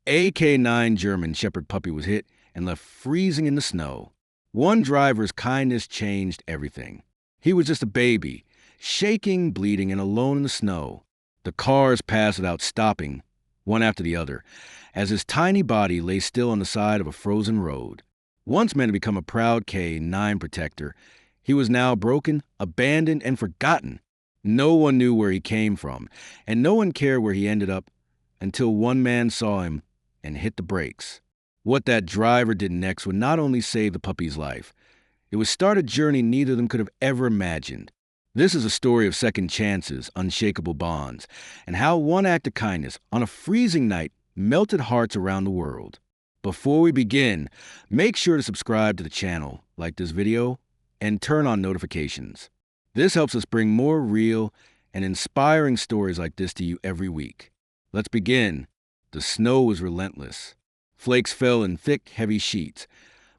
A K9 German Shepherd puppy was hit and left freezing in the snow. One driver's kindness changed everything. He was just a baby, shaking, bleeding, and alone in the snow. The cars passed without stopping, one after the other, as his tiny body lay still on the side of a frozen road. Once meant to become a proud K9 protector, he was now broken, abandoned, and forgotten. No one knew where he came from, and no one cared where he ended up until one man saw him and hit the brakes. What that driver did next would not only save the puppy's life, it would start a journey neither of them could have ever imagined. This is a story of second chances, unshakable bonds, and how one act of kindness on a freezing night melted hearts around the world. Before we begin, make sure to subscribe to the channel, like this video, and turn on notifications. This helps us bring more real and inspiring stories like this to you every week. Let's begin. The snow was relentless. Flakes fell in thick, heavy sheets,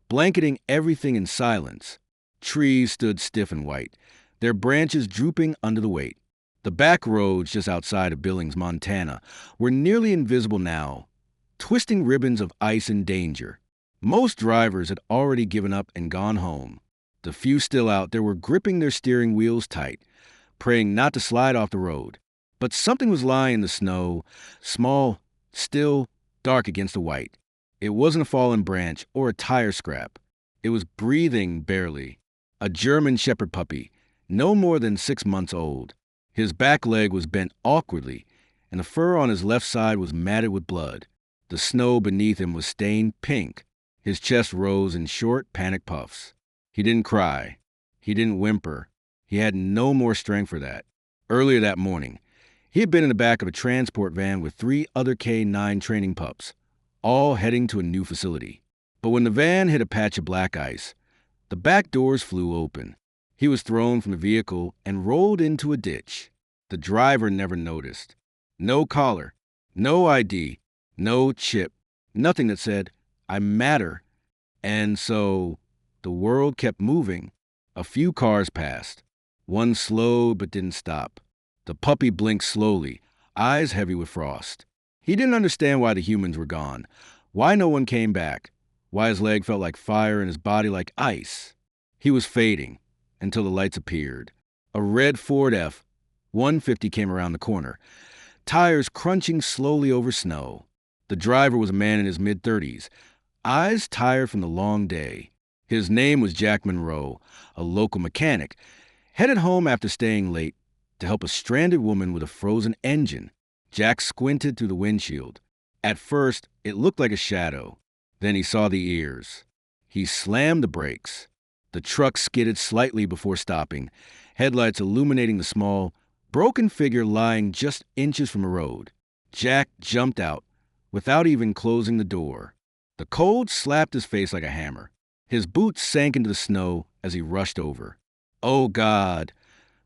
blanketing everything in silence. Trees stood stiff and white, their branches drooping under the weight. The back roads just outside of Billings, Montana, were nearly invisible now, twisting ribbons of ice and danger. Most drivers had already given up and gone home. The few still out there were gripping their steering wheels tight, praying not to slide off the road. But something was lying in the snow, small, still, dark against the white. It wasn't a fallen branch or a tire scrap. It was breathing barely. A German Shepherd puppy, no more than 6 months old. His back leg was bent awkwardly, and the fur on his left side was matted with blood. The snow beneath him was stained pink. His chest rose in short, panicked puffs. He didn't cry. He didn't whimper. He had no more strength for that. Earlier that morning, he had been in the back of a transport van with 3 other K9 training pups, all heading to a new facility. But when the van hit a patch of black ice, the back doors flew open. He was thrown from the vehicle and rolled into a ditch. The driver never noticed. No collar, no ID, no chip, nothing that said, "I matter." And so the world kept moving. A few cars passed. One slowed but didn't stop. The puppy blinked slowly, eyes heavy with frost. He didn't understand why the humans were gone, why no one came back, why his leg felt like fire and his body like ice. He was fading until the lights appeared. A red Ford F-150 came around the corner, tires crunching slowly over snow. The driver was a man in his mid-30s, eyes tired from the long day. His name was Jack Monroe, a local mechanic, headed home after staying late to help a stranded woman with a frozen engine. Jack squinted through the windshield. At first, it looked like a shadow. Then he saw the ears. He slammed the brakes. The truck skidded slightly before stopping, headlights illuminating the small, broken figure lying just inches from the road. Jack jumped out, without even closing the door. The cold slapped his face like a hammer. His boots sank into the snow as he rushed over. Oh, God!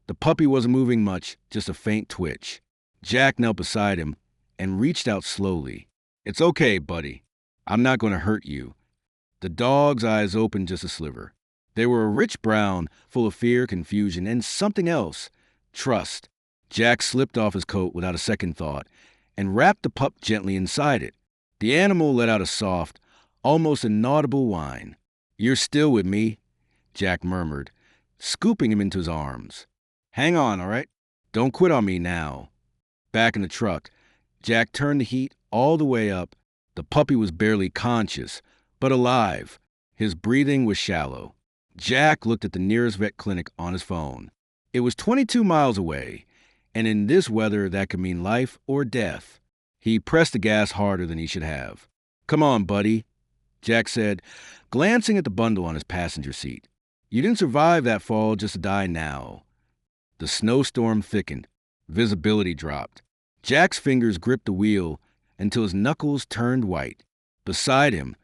The puppy wasn't moving much, just a faint twitch. Jack knelt beside him and reached out slowly. "It's okay, buddy. I'm not going to hurt you." The dog's eyes opened just a sliver. They were a rich brown, full of fear, confusion, and something else. Trust. Jack slipped off his coat without a second thought and wrapped the pup gently inside it. The animal let out a soft, almost inaudible whine. "You're still with me," Jack murmured, scooping him into his arms. "Hang on, all right? Don't quit on me now." Back in the truck, Jack turned the heat all the way up. The puppy was barely conscious, but alive. His breathing was shallow. Jack looked at the nearest vet clinic on his phone. It was 22 miles away, and in this weather that could mean life or death. He pressed the gas harder than he should have. "Come on, buddy," Jack said, glancing at the bundle on his passenger seat. "You didn't survive that fall just to die now." The snowstorm thickened. Visibility dropped. Jack's fingers gripped the wheel until his knuckles turned white. Beside him,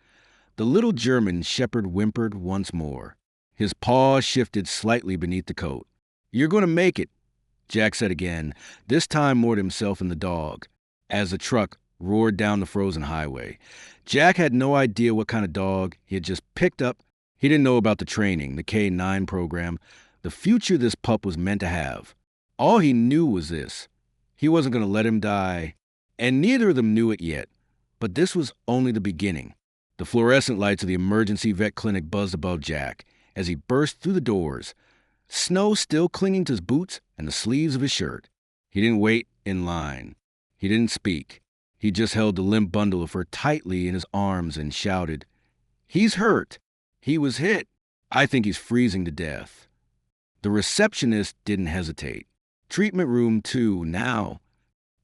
the little German Shepherd whimpered once more. His paw shifted slightly beneath the coat. "You're going to make it," Jack said again, this time more to himself and the dog, as the truck roared down the frozen highway. Jack had no idea what kind of dog he had just picked up. He didn't know about the training, the K9 program, the future this pup was meant to have. All he knew was this: he wasn't going to let him die, and neither of them knew it yet. But this was only the beginning. The fluorescent lights of the emergency vet clinic buzzed above Jack as he burst through the doors, snow still clinging to his boots and the sleeves of his shirt. He didn't wait in line. He didn't speak. He just held the limp bundle of fur tightly in his arms and shouted, "He's hurt. He was hit. I think he's freezing to death." The receptionist didn't hesitate. "Treatment room 2, now."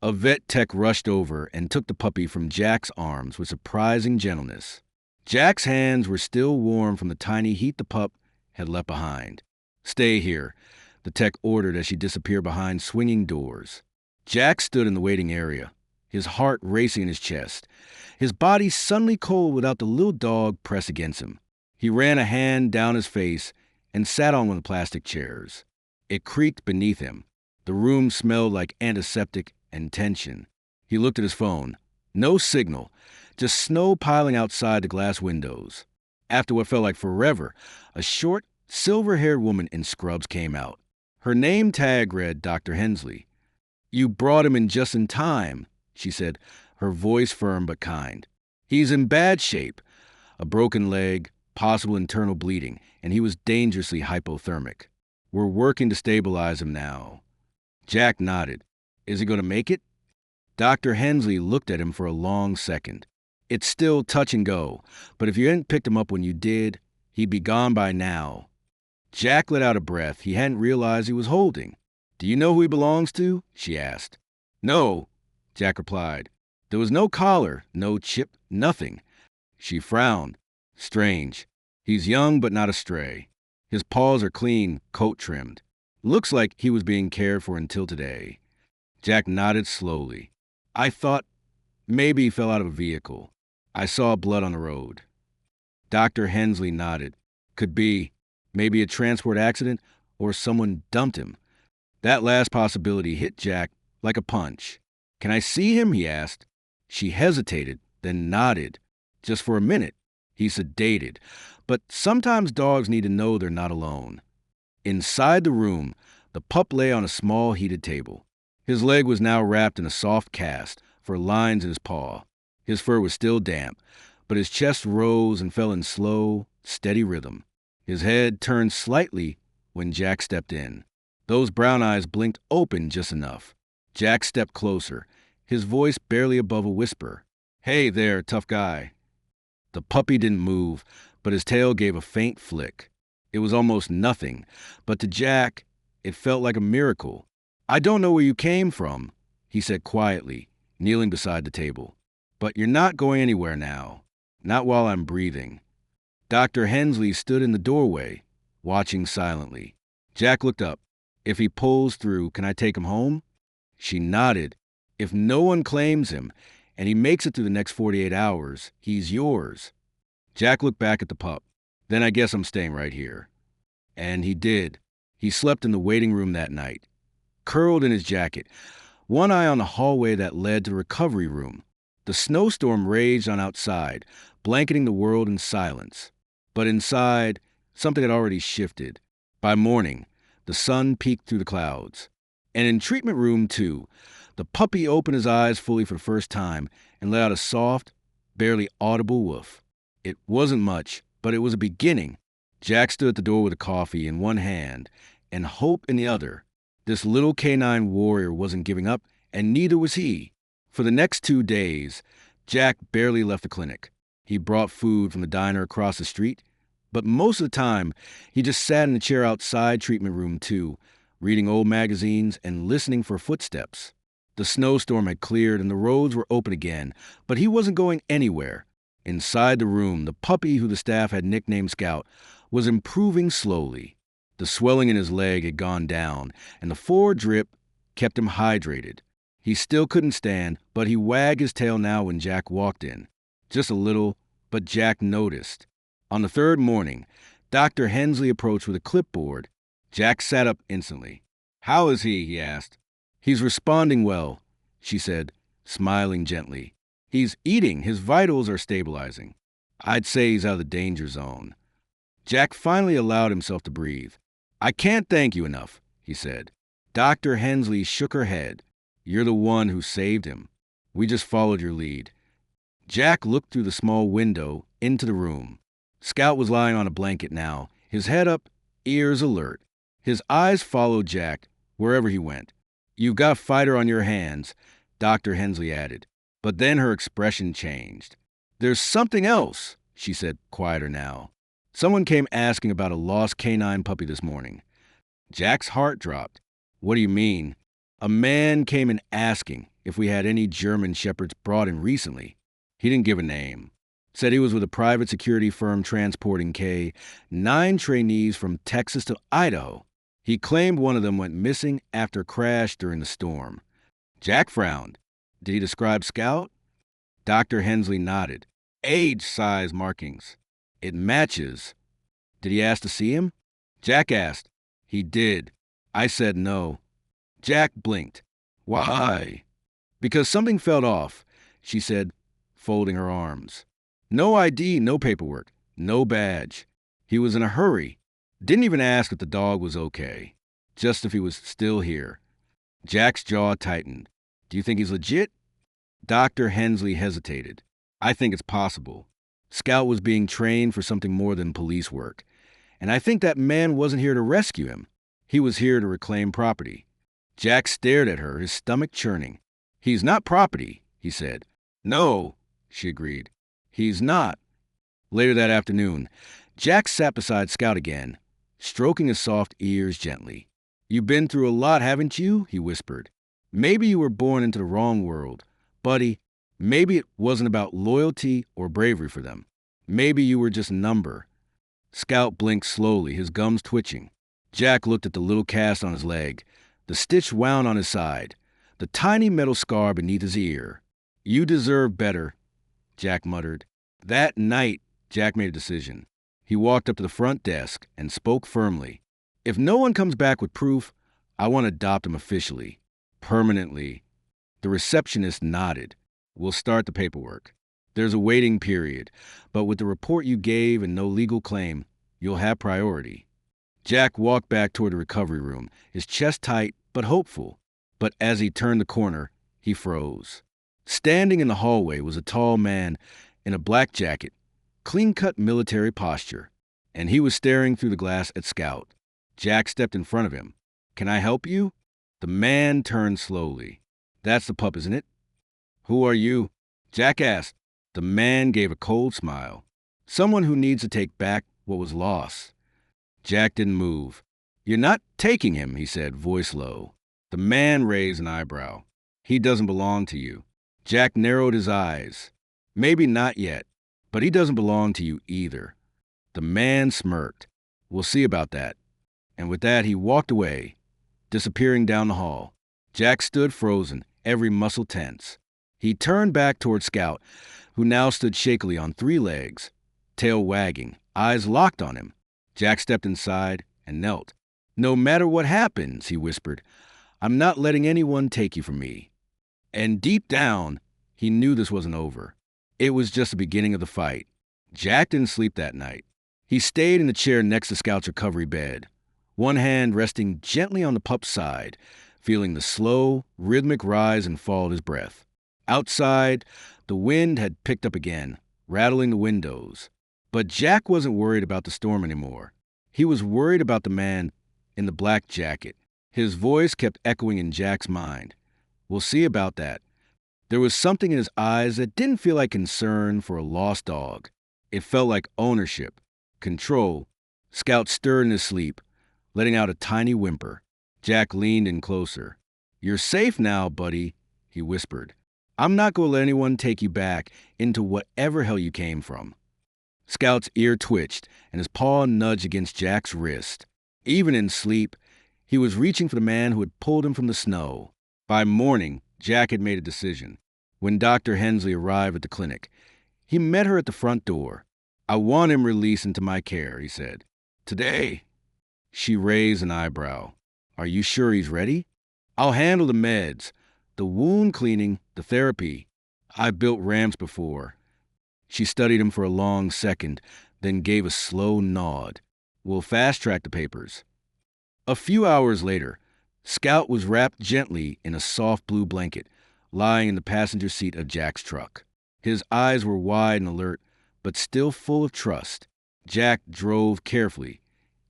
A vet tech rushed over and took the puppy from Jack's arms with surprising gentleness. Jack's hands were still warm from the tiny heat the pup had left behind. "Stay here," the tech ordered as she disappeared behind swinging doors. Jack stood in the waiting area, his heart racing in his chest, his body suddenly cold without the little dog pressed against him. He ran a hand down his face and sat on one of the plastic chairs. It creaked beneath him. The room smelled like antiseptic and tension. He looked at his phone. No signal, just snow piling outside the glass windows. After what felt like forever, a short, silver-haired woman in scrubs came out. Her name tag read Dr. Hensley. "You brought him in just in time," she said, her voice firm but kind. "He's in bad shape. A broken leg, possible internal bleeding, and he was dangerously hypothermic. We're working to stabilize him now." Jack nodded. "Is he going to make it?" Dr. Hensley looked at him for a long second. "It's still touch and go, but if you hadn't picked him up when you did, he'd be gone by now." Jack let out a breath he hadn't realized he was holding. "Do you know who he belongs to?" she asked. "No," Jack replied. "There was no collar, no chip, nothing." She frowned. "Strange. He's young but not a stray. His paws are clean, coat trimmed. Looks like he was being cared for until today." Jack nodded slowly. "I thought maybe he fell out of a vehicle. I saw blood on the road." Dr. Hensley nodded. "Could be. Maybe a transport accident or someone dumped him." That last possibility hit Jack like a punch. "Can I see him?" he asked. She hesitated, then nodded. "Just for a minute." He sedated. But sometimes dogs need to know they're not alone. Inside the room, the pup lay on a small heated table. His leg was now wrapped in a soft cast for lines in his paw. His fur was still damp, but his chest rose and fell in slow, steady rhythm. His head turned slightly when Jack stepped in. Those brown eyes blinked open just enough. Jack stepped closer, his voice barely above a whisper. "Hey there, tough guy." The puppy didn't move, but his tail gave a faint flick. It was almost nothing, but to Jack, it felt like a miracle. "I don't know where you came from," he said quietly, kneeling beside the table. "But you're not going anywhere now. Not while I'm breathing." Dr. Hensley stood in the doorway, watching silently. Jack looked up. "If he pulls through, can I take him home?" She nodded. "If no one claims him, and he makes it through the next 48 hours, he's yours." Jack looked back at the pup. "Then I guess I'm staying right here." And he did. He slept in the waiting room that night, curled in his jacket, one eye on the hallway that led to the recovery room. The snowstorm raged on outside, blanketing the world in silence. But inside, something had already shifted. By morning, the sun peeked through the clouds. And in treatment room 2, the puppy opened his eyes fully for the first time and let out a soft, barely audible woof. It wasn't much, but it was a beginning. Jack stood at the door with a coffee in one hand and hope in the other. This little canine warrior wasn't giving up, and neither was he. For the next 2 days, Jack barely left the clinic. He brought food from the diner across the street, but most of the time, he just sat in the chair outside treatment room 2, reading old magazines and listening for footsteps. The snowstorm had cleared and the roads were open again, but he wasn't going anywhere. Inside the room, the puppy who the staff had nicknamed Scout was improving slowly. The swelling in his leg had gone down, and the fore drip kept him hydrated. He still couldn't stand, but he wagged his tail now when Jack walked in. Just a little, but Jack noticed. On the 3rd morning, Dr. Hensley approached with a clipboard. Jack sat up instantly. "How is he?" he asked. "He's responding well," she said, smiling gently. "He's eating. His vitals are stabilizing. I'd say he's out of the danger zone." Jack finally allowed himself to breathe. "I can't thank you enough," he said. Dr. Hensley shook her head. "You're the one who saved him. We just followed your lead." Jack looked through the small window into the room. Scout was lying on a blanket now, his head up, ears alert. His eyes followed Jack wherever he went. "You've got a fighter on your hands," Dr. Hensley added. But then her expression changed. "There's something else," she said, quieter now. "Someone came asking about a lost canine puppy this morning." Jack's heart dropped. "What do you mean?" "A man came in asking if we had any German shepherds brought in recently. He didn't give a name. Said he was with a private security firm transporting 9 trainees from Texas to Idaho. He claimed one of them went missing after a crash during the storm." Jack frowned. "Did he describe Scout?" Dr. Hensley nodded. "Age, size markings. It matches." "Did he ask to see him?" Jack asked. "He did. I said no." Jack blinked. "Why?" "Because something felt off," she said, folding her arms. "No ID, no paperwork, no badge. He was in a hurry. Didn't even ask if the dog was okay. Just if he was still here." Jack's jaw tightened. "Do you think he's legit?" Dr. Hensley hesitated. "I think it's possible. Scout was being trained for something more than police work. And I think that man wasn't here to rescue him. He was here to reclaim property." Jack stared at her, his stomach churning. "He's not property," he said. "No," she agreed. "He's not." Later that afternoon, Jack sat beside Scout again, stroking his soft ears gently. "You've been through a lot, haven't you?" he whispered. "Maybe you were born into the wrong world. Buddy, maybe it wasn't about loyalty or bravery for them. Maybe you were just a number." Scout blinked slowly, his gums twitching. Jack looked at the little cast on his leg, the stitch wound on his side, the tiny metal scar beneath his ear. "You deserve better," Jack muttered. That night, Jack made a decision. He walked up to the front desk and spoke firmly. "If no one comes back with proof, I want to adopt him officially. Permanently." The receptionist nodded. "We'll start the paperwork. There's a waiting period, but with the report you gave and no legal claim, you'll have priority." Jack walked back toward the recovery room, his chest tight but hopeful. But as he turned the corner, he froze. Standing in the hallway was a tall man in a black jacket, clean-cut military posture, and he was staring through the glass at Scout. Jack stepped in front of him. "Can I help you?" The man turned slowly. "That's the pup, isn't it?" "Who are you?" Jack asked. The man gave a cold smile. "Someone who needs to take back what was lost." Jack didn't move. "You're not taking him," he said, voice low. The man raised an eyebrow. "He doesn't belong to you." Jack narrowed his eyes. "Maybe not yet, but he doesn't belong to you either." The man smirked. "We'll see about that." And with that, he walked away, disappearing down the hall. Jack stood frozen, every muscle tense. He turned back toward Scout, who now stood shakily on 3 legs, tail wagging, eyes locked on him. Jack stepped inside and knelt. "No matter what happens," he whispered, "I'm not letting anyone take you from me." And deep down, he knew this wasn't over. It was just the beginning of the fight. Jack didn't sleep that night. He stayed in the chair next to Scout's recovery bed, one hand resting gently on the pup's side, feeling the slow, rhythmic rise and fall of his breath. Outside, the wind had picked up again, rattling the windows. But Jack wasn't worried about the storm anymore. He was worried about the man in the black jacket. His voice kept echoing in Jack's mind. "We'll see about that." There was something in his eyes that didn't feel like concern for a lost dog. It felt like ownership, control. Scout stirred in his sleep, letting out a tiny whimper. Jack leaned in closer. "You're safe now, buddy," he whispered. "I'm not going to let anyone take you back into whatever hell you came from." Scout's ear twitched, and his paw nudged against Jack's wrist. Even in sleep, he was reaching for the man who had pulled him from the snow. By morning, Jack had made a decision. When Dr. Hensley arrived at the clinic, he met her at the front door. "I want him released into my care," he said. "Today?" She raised an eyebrow. "Are you sure he's ready?" "I'll handle the meds, the wound cleaning, the therapy. I've built ramps before." She studied him for a long second, then gave a slow nod. "We'll fast-track the papers." A few hours later, Scout was wrapped gently in a soft blue blanket, lying in the passenger seat of Jack's truck. His eyes were wide and alert, but still full of trust. Jack drove carefully,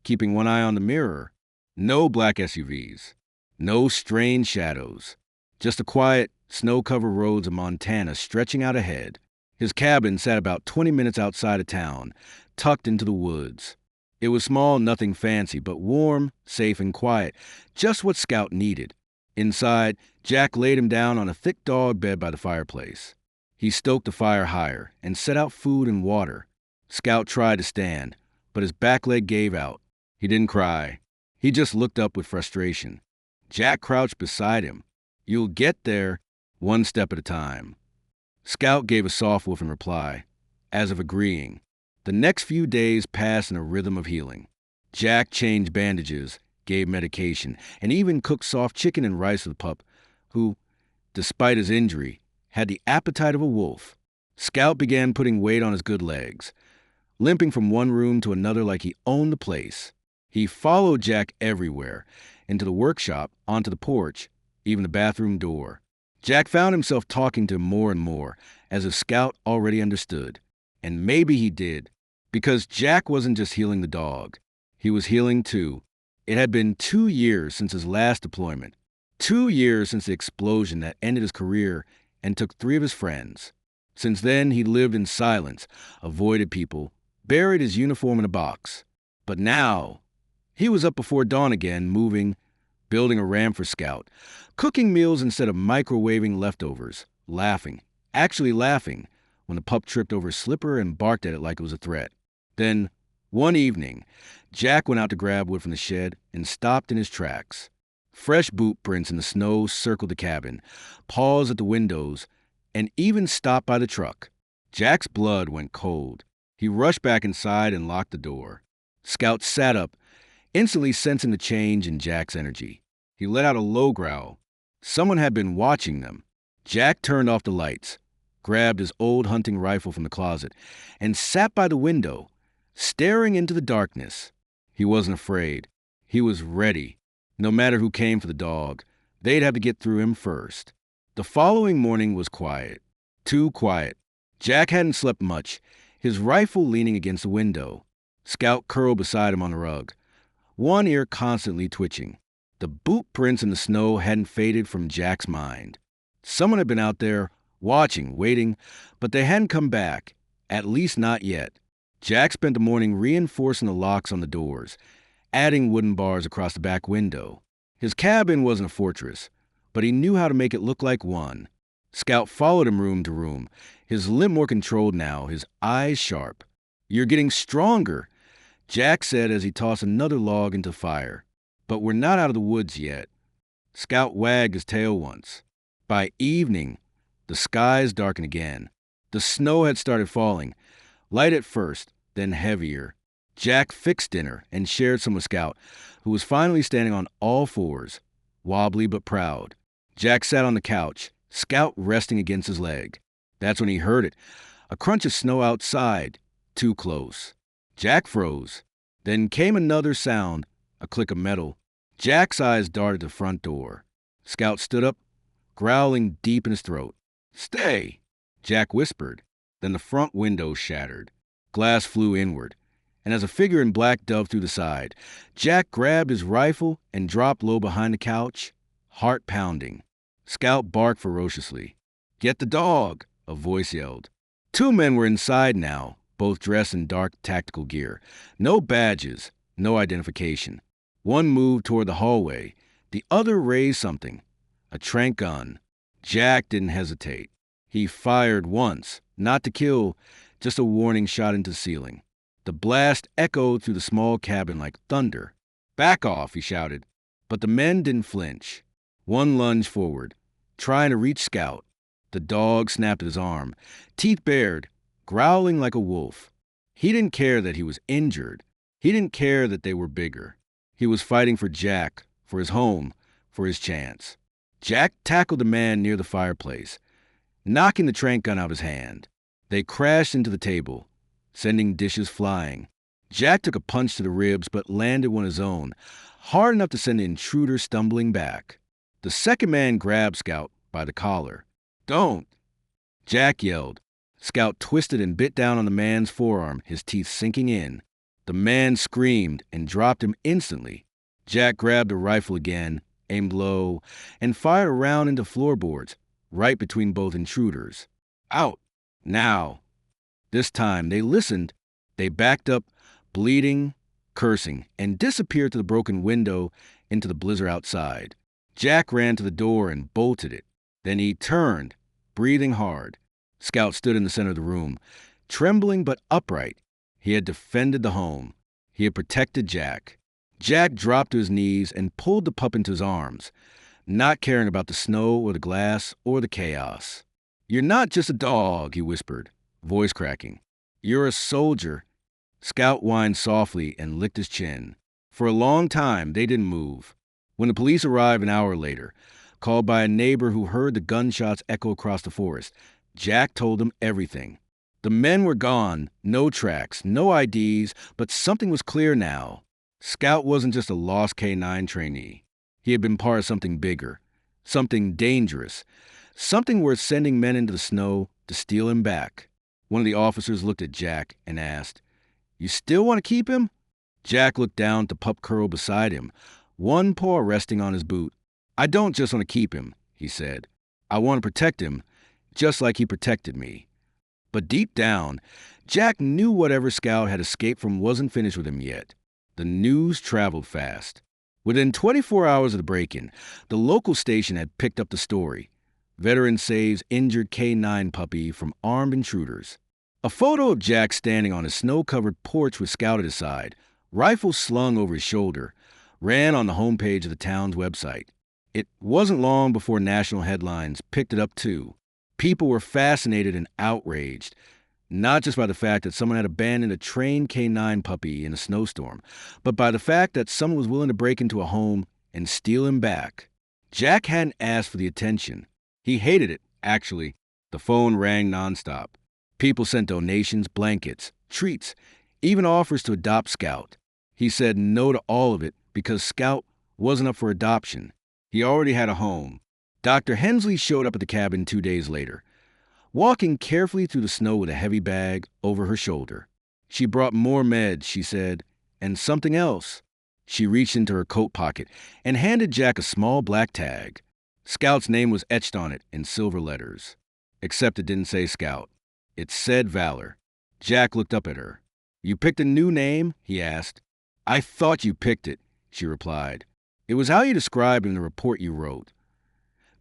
keeping one eye on the mirror. No black SUVs. No strange shadows. Just the quiet, snow-covered roads of Montana stretching out ahead. His cabin sat about 20 minutes outside of town, tucked into the woods. It was small, nothing fancy, but warm, safe, and quiet, just what Scout needed. Inside, Jack laid him down on a thick dog bed by the fireplace. He stoked the fire higher and set out food and water. Scout tried to stand, but his back leg gave out. He didn't cry. He just looked up with frustration. Jack crouched beside him. "You'll get there, one step at a time." Scout gave a soft woof in reply, as if agreeing. The next few days passed in a rhythm of healing. Jack changed bandages, gave medication, and even cooked soft chicken and rice for the pup, who, despite his injury, had the appetite of a wolf. Scout began putting weight on his good legs, limping from one room to another like he owned the place. He followed Jack everywhere, into the workshop, onto the porch, even the bathroom door. Jack found himself talking to him more and more, as if Scout already understood. And maybe he did, because Jack wasn't just healing the dog. He was healing too. It had been 2 years since his last deployment. 2 years since the explosion that ended his career and took 3 of his friends. Since then, he lived in silence, avoided people, buried his uniform in a box. But now, he was up before dawn again, moving, building a ramp for Scout, cooking meals instead of microwaving leftovers, laughing, actually laughing, when the pup tripped over a slipper and barked at it like it was a threat. Then, one evening, Jack went out to grab wood from the shed and stopped in his tracks. Fresh boot prints in the snow circled the cabin, paused at the windows, and even stopped by the truck. Jack's blood went cold. He rushed back inside and locked the door. Scout sat up, instantly sensing the change in Jack's energy. He let out a low growl. Someone had been watching them. Jack turned off the lights, grabbed his old hunting rifle from the closet, and sat by the window, staring into the darkness. He wasn't afraid. He was ready. No matter who came for the dog, they'd have to get through him first. The following morning was quiet. Too quiet. Jack hadn't slept much, his rifle leaning against the window. Scout curled beside him on the rug, one ear constantly twitching. The boot prints in the snow hadn't faded from Jack's mind. Someone had been out there, watching, waiting, but they hadn't come back, at least not yet. Jack spent the morning reinforcing the locks on the doors, adding wooden bars across the back window. His cabin wasn't a fortress, but he knew how to make it look like one. Scout followed him room to room, his limp more controlled now, his eyes sharp. "You're getting stronger," Jack said as he tossed another log into the fire. "But we're not out of the woods yet." Scout wagged his tail once. By evening, the skies darkened again. The snow had started falling, light at first, then heavier. Jack fixed dinner and shared some with Scout, who was finally standing on all fours, wobbly but proud. Jack sat on the couch, Scout resting against his leg. That's when he heard it, a crunch of snow outside, too close. Jack froze. Then came another sound, a click of metal. Jack's eyes darted to the front door. Scout stood up, growling deep in his throat. "Stay," Jack whispered. Then the front window shattered. Glass flew inward, and as a figure in black dove through the side, Jack grabbed his rifle and dropped low behind the couch, heart pounding. Scout barked ferociously. "Get the dog," a voice yelled. 2 men were inside now, both dressed in dark tactical gear. No badges, no identification. One moved toward the hallway. The other raised something, a tranq gun. Jack didn't hesitate. He fired once, not to kill, just a warning shot into the ceiling. The blast echoed through the small cabin like thunder. "Back off," he shouted. But the men didn't flinch. One lunged forward, trying to reach Scout. The dog snapped at his arm, teeth bared, growling like a wolf. He didn't care that he was injured. He didn't care that they were bigger. He was fighting for Jack, for his home, for his chance. Jack tackled the man near the fireplace, knocking the tranq gun out of his hand. They crashed into the table, sending dishes flying. Jack took a punch to the ribs but landed one of his own, hard enough to send the intruder stumbling back. The second man grabbed Scout by the collar. "Don't!" Jack yelled, Scout twisted and bit down on the man's forearm, his teeth sinking in. The man screamed and dropped him instantly. Jack grabbed a rifle again, aimed low, and fired a round into floorboards, right between both intruders. Out! Now! This time they listened. They backed up, bleeding, cursing, and disappeared through the broken window into the blizzard outside. Jack ran to the door and bolted it. Then he turned, breathing hard. Scout stood in the center of the room, trembling but upright. He had defended the home. He had protected Jack. Jack dropped to his knees and pulled the pup into his arms, not caring about the snow or the glass or the chaos. "You're not just a dog," he whispered, voice cracking. "You're a soldier." Scout whined softly and licked his chin. For a long time, they didn't move. When the police arrived an hour later, called by a neighbor who heard the gunshots echo across the forest, Jack told them everything. The men were gone, no tracks, no IDs, but something was clear now. Scout wasn't just a lost K-9 trainee. He had been part of something bigger, something dangerous, something worth sending men into the snow to steal him back. One of the officers looked at Jack and asked, "You still want to keep him?" Jack looked down at the pup curled beside him, one paw resting on his boot. "I don't just want to keep him," he said. "I want to protect him, just like he protected me." But deep down, Jack knew whatever Scout had escaped from wasn't finished with him yet. The news traveled fast. Within 24 hours of the break-in, the local station had picked up the story. Veteran saves injured K-9 puppy from armed intruders. A photo of Jack standing on his snow-covered porch with Scout at his side, rifle slung over his shoulder, ran on the homepage of the town's website. It wasn't long before national headlines picked it up too. People were fascinated and outraged, not just by the fact that someone had abandoned a trained K-9 puppy in a snowstorm, but by the fact that someone was willing to break into a home and steal him back. Jack hadn't asked for the attention. He hated it, actually. The phone rang nonstop. People sent donations, blankets, treats, even offers to adopt Scout. He said no to all of it because Scout wasn't up for adoption. He already had a home. Dr. Hensley showed up at the cabin 2 days later, walking carefully through the snow with a heavy bag over her shoulder. She brought more meds, she said, and something else. She reached into her coat pocket and handed Jack a small black tag. Scout's name was etched on it in silver letters. Except it didn't say Scout. It said Valor. Jack looked up at her. "You picked a new name?" he asked. "I thought you picked it," she replied. "It was how you described in the report you wrote.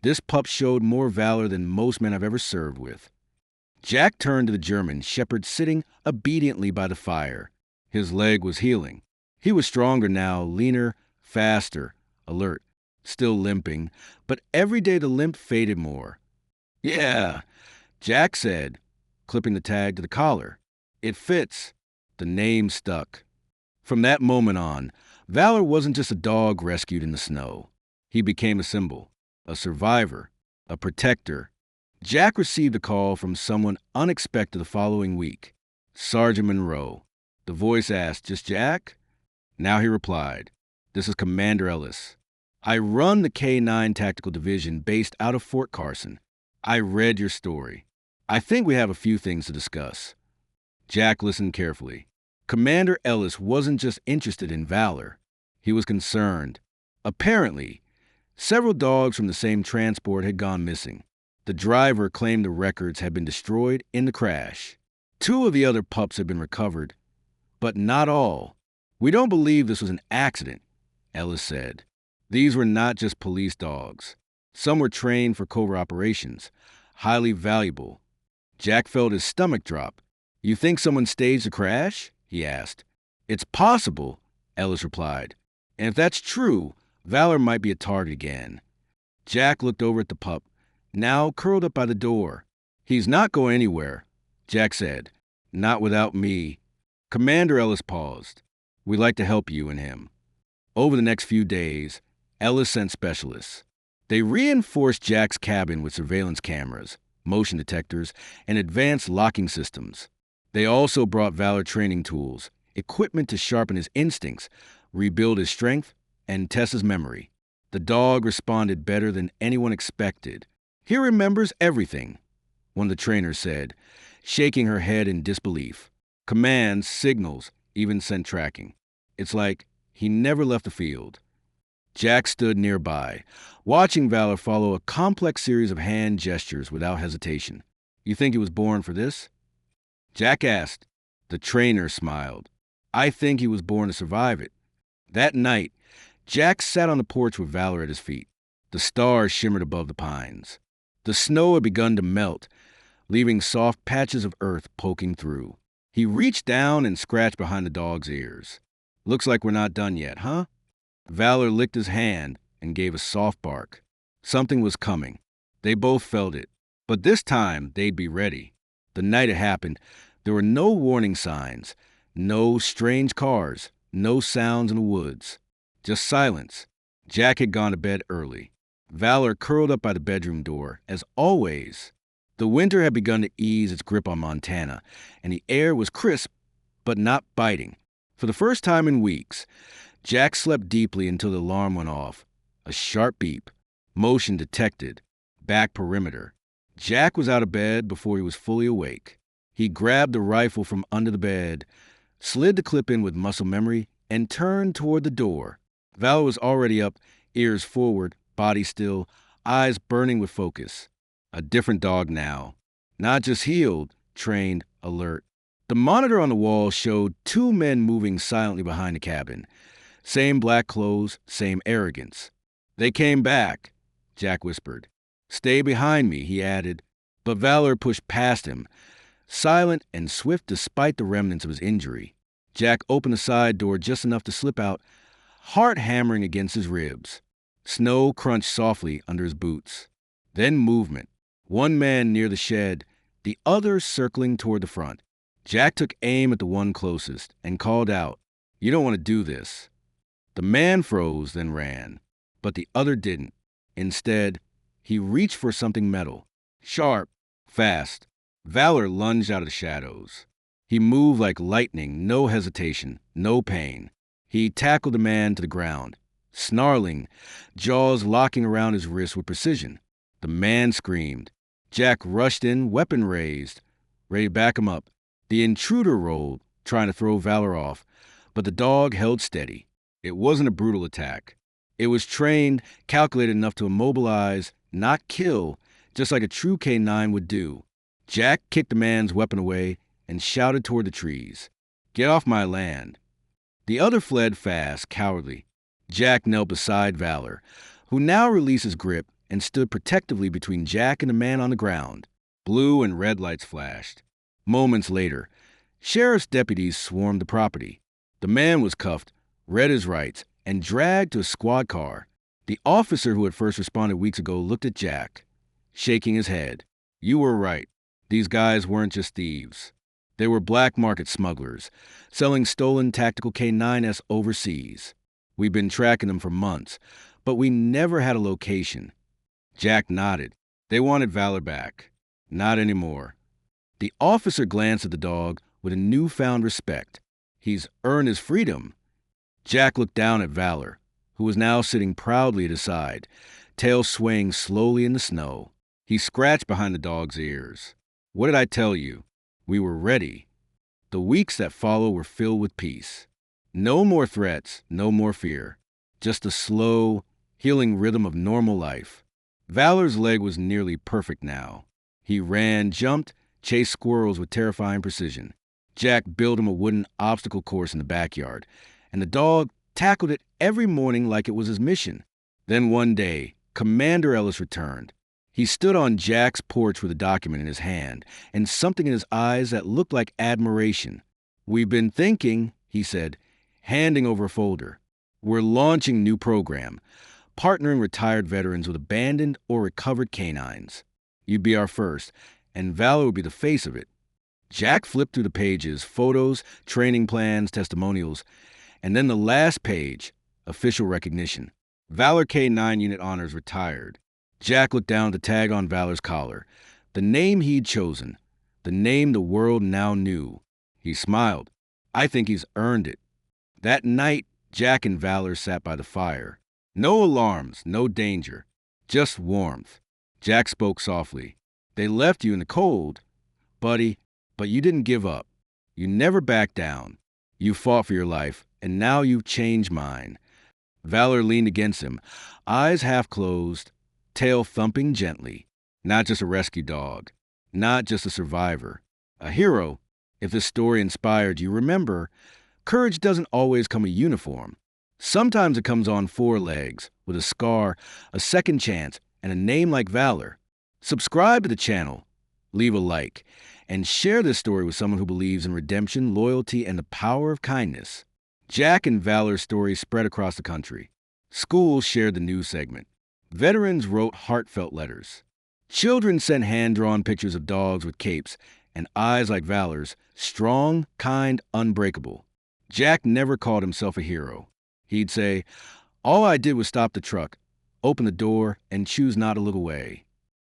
This pup showed more valor than most men I've ever served with." Jack turned to the German shepherd sitting obediently by the fire. His leg was healing. He was stronger now, leaner, faster, alert, still limping, but every day the limp faded more. "Yeah," Jack said, clipping the tag to the collar. "It fits." The name stuck. From that moment on, Valor wasn't just a dog rescued in the snow. He became a symbol. A survivor, a protector. Jack received a call from someone unexpected the following week. Sergeant Monroe. The voice asked, "Just Jack?" Now he replied, "This is Commander Ellis. I run the K-9 Tactical Division based out of Fort Carson. I read your story. I think we have a few things to discuss." Jack listened carefully. Commander Ellis wasn't just interested in Valor. He was concerned. Apparently, several dogs from the same transport had gone missing. The driver claimed the records had been destroyed in the crash. 2 of the other pups had been recovered, but not all. "We don't believe this was an accident," Ellis said. "These were not just police dogs. Some were trained for covert operations, highly valuable." Jack felt his stomach drop. "You think someone staged the crash?" he asked. "It's possible," Ellis replied. "And if that's true, Valor might be a target again." Jack looked over at the pup, now curled up by the door. "He's not going anywhere," Jack said. "Not without me." Commander Ellis paused. "We'd like to help you and him." Over the next few days, Ellis sent specialists. They reinforced Jack's cabin with surveillance cameras, motion detectors, and advanced locking systems. They also brought Valor training tools, equipment to sharpen his instincts, rebuild his strength, and test his memory. The dog responded better than anyone expected. "He remembers everything," one of the trainers said. shaking her head in disbelief. Commands, signals, even sent tracking. It's like he never left the field. Jack stood nearby, watching Valor follow a complex series of hand gestures without hesitation. You think he was born for this? Jack asked. The trainer smiled. I think he was born to survive it. That night, Jack sat on the porch with Valor at his feet. The stars shimmered above the pines. The snow had begun to melt, leaving soft patches of earth poking through. He reached down and scratched behind the dog's ears. Looks like we're not done yet, huh? Valor licked his hand and gave a soft bark. Something was coming. They both felt it. But this time, they'd be ready. The night it happened, there were no warning signs, no strange cars, no sounds in the woods. Just silence. Jack had gone to bed early. Valor curled up by the bedroom door, as always. The winter had begun to ease its grip on Montana, and the air was crisp, but not biting. For the first time in weeks, Jack slept deeply until the alarm went off. A sharp beep. Motion detected. Back perimeter. Jack was out of bed before he was fully awake. He grabbed the rifle from under the bed, slid the clip in with muscle memory, and turned toward the door. Valor was already up, ears forward, body still, eyes burning with focus. A different dog now. Not just healed, trained, alert. The monitor on the wall showed two men moving silently behind the cabin. Same black clothes, same arrogance. They came back, Jack whispered. Stay behind me, he added. But Valor pushed past him, silent and swift despite the remnants of his injury. Jack opened the side door just enough to slip out, heart hammering against his ribs. Snow crunched softly under his boots. Then movement. One man near the shed, the other circling toward the front. Jack took aim at the one closest and called out, You don't want to do this. The man froze, then ran. But the other didn't. Instead, he reached for something metal. Sharp, fast. Valor lunged out of the shadows. He moved like lightning, no hesitation, no pain. He tackled the man to the ground, snarling, jaws locking around his wrists with precision. The man screamed. Jack rushed in, weapon raised, ready to back him up. The intruder rolled, trying to throw Valor off, but the dog held steady. It wasn't a brutal attack. It was trained, calculated enough to immobilize, not kill, just like a true canine would do. Jack kicked the man's weapon away and shouted toward the trees. Get off my land. The other fled fast, cowardly. Jack knelt beside Valor, who now released his grip and stood protectively between Jack and the man on the ground. Blue and red lights flashed. Moments later, sheriff's deputies swarmed the property. The man was cuffed, read his rights, and dragged to a squad car. The officer who had first responded weeks ago looked at Jack, shaking his head. You were right. These guys weren't just thieves. They were black market smugglers, selling stolen tactical K9s overseas. We've been tracking them for months, but we never had a location. Jack nodded. They wanted Valor back. Not anymore. The officer glanced at the dog with a newfound respect. He's earned his freedom. Jack looked down at Valor, who was now sitting proudly at his side, tail swaying slowly in the snow. He scratched behind the dog's ears. What did I tell you? We were ready. The weeks that followed were filled with peace. No more threats, no more fear. Just a slow, healing rhythm of normal life. Valor's leg was nearly perfect now. He ran, jumped, chased squirrels with terrifying precision. Jack built him a wooden obstacle course in the backyard, and the dog tackled it every morning like it was his mission. Then one day, Commander Ellis returned. He stood on Jack's porch with a document in his hand and something in his eyes that looked like admiration. We've been thinking, he said, handing over a folder. We're launching a new program, partnering retired veterans with abandoned or recovered canines. You'd be our first, and Valor would be the face of it. Jack flipped through the pages, photos, training plans, testimonials, and then the last page, official recognition. Valor K9 Unit Honors retired. Jack looked down at the tag on Valor's collar, the name he'd chosen, the name the world now knew. He smiled. I think he's earned it. That night, Jack and Valor sat by the fire. No alarms, no danger, just warmth. Jack spoke softly. They left you in the cold. Buddy, But you didn't give up. You never backed down. You fought for your life, and now you've changed mine. Valor leaned against him, eyes half closed, tail thumping gently. Not just a rescue dog, not just a survivor, a hero. If this story inspired you, remember, courage doesn't always come in uniform. Sometimes it comes on four legs, with a scar, a second chance, and a name like Valor. Subscribe to the channel, leave a like, and share this story with someone who believes in redemption, loyalty, and the power of kindness. Jack and Valor's stories spread across the country. Schools shared the news segment. Veterans wrote heartfelt letters. Children sent hand-drawn pictures of dogs with capes and eyes like Valor's, strong, kind, unbreakable. Jack never called himself a hero. He'd say, "All I did was stop the truck, open the door, and choose not to look away."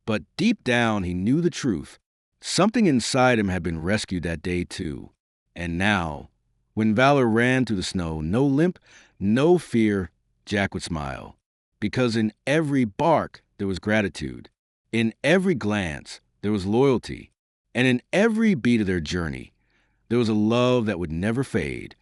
But deep down, he knew the truth. Something inside him had been rescued that day, too. And now, when Valor ran through the snow, no limp, no fear, Jack would smile. Because in every bark, there was gratitude. In every glance, there was loyalty. And in every beat of their journey, there was a love that would never fade.